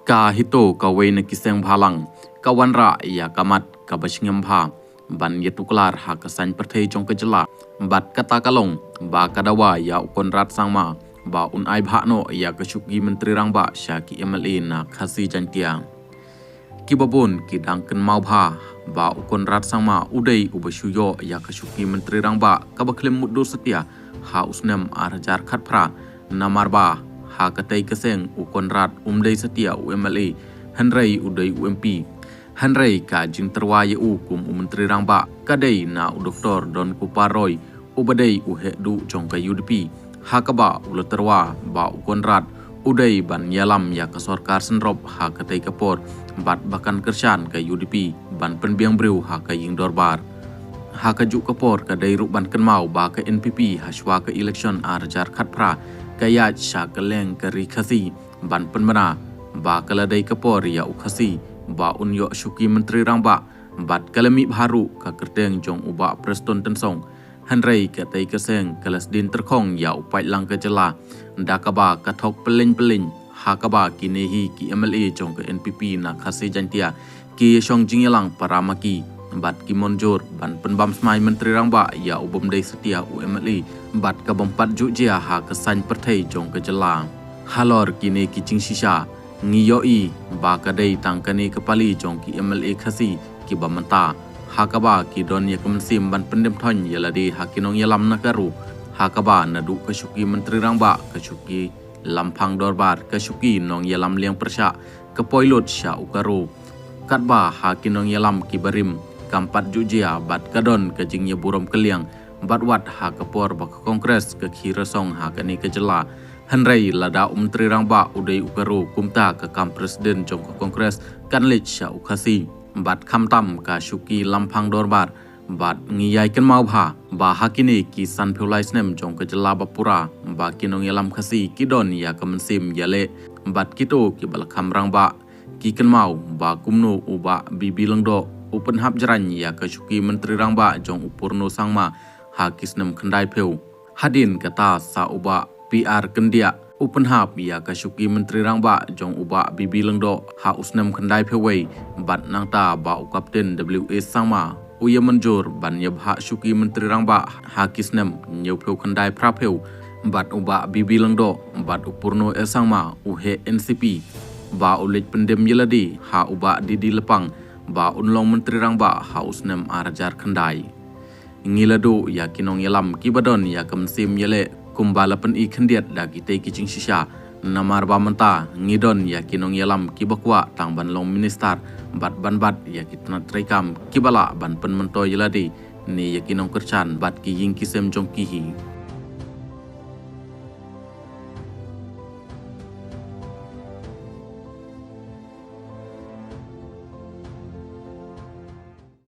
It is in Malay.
Kahito kawai na kiseng phalang kawanra ya kamat kabashingam pha ban yetuklar ha kasan perthei jong kejela bat kata kalong ba kadawa ya ukonrat sangma ba unai bhano ya kashuki menteri rangba syaki MLA na khasi jantia kibabon kidangken mau pha ba ukonrat sangma udai ubashuyo ya kashuki menteri rangba kabaklem muddo setia ha usnam arjar khatphra namarba ha katai keseng ukonrat umdai setia UMLA Henry udai UMP Henry ka jing terwaya kum menteri rangba kadai na Dr. Don Kuparoy ubadai uhedu jong ka UDP hakaba uloterwa ba ukonrat udai ban yalam ya ka sorkar senrop ha katai kapor bat bakan kersan ka UDP ban penbiang breu ha ka ying dorbar ha ka juk kapor kadai ruk ban kenmau ba ka NPP haswa ka election arjar khatpra kaya sya keleng kari khasi ban penmana ba kaladai kapor ya ukhasi ba unyo syuki menteri rangba bat kalami baru ka kerteng jong uba Preston Tensong Henry katai keseng kelasdin terkong ya upai lang kejela ndakaba kathok pelin hakaba kinehi ki MLA jong ke NPP na khasi jantia ki yeshong jingyalang paramaki bat ki monjor ban penbam smai menteri rangba ya ubom dai setia UMLA bat ka bompat jujia ha kesan perthei jong kejela halor kine ki jing sisa ngiyoi ba kadai tangkani kepali jong ki MLA khasi ki bamanta hakaba ki don ya kemensim ban pendem thon yaladi hakinong yalam nakaru hakaba nadu kashuki menteri rangba kashuki lampang dorbar kashuki nong yalam liang persya kepoilot sya ukaru katba hakinong yalam ki barim kampat jujia bat kadon kajing ya burom keliang bat wat ha kapor ba kongres ke khirasong ha kani kejela Henry lada menteri rangba udai ukaru kumta ke kam presiden jong ke kongres kanlit sya ukhasi bat khamtam ka syuki lampang dorbar bat ngiyai ken mau bha ba hakini ki san phulais nem jong ke jela bapura ba kinong yalam khasi kidon ya kemensim yale bat kito ki balkham rangba ki ken mau ba kumno uba bibi lengdo upen hap jaran ya ke syuki menteri rangba jong upurno sangma ha kisnem khandai pheu hadin kata sa uba PR kendia upen hap ya kasyuki menteri rangba jong uba bibi lengdo ha usnem khandai phewei bat nangta ba ukapten WA sangma uya menjur ban yabha syuki menteri rangba ha kisnem nyeu pheu khandai phra pheu bat uba bibi lengdo bat upurno sangma uhe NCP ba ulit pendem yeladi ha uba didi lepang ba unlong menteri rangba ha usnem arjar khandai ngiladu ya kinong yalam kibadon ya kemensim yele kumbala pen I khendiat da kitei kicing sisa namar ba menta ngidon ya kinong yalam kibakwa tang ban long minister bat ya kitna traikam kibala ban pen mento yeladi ni ya kinong kerchan bat ki ying kisem jong kihi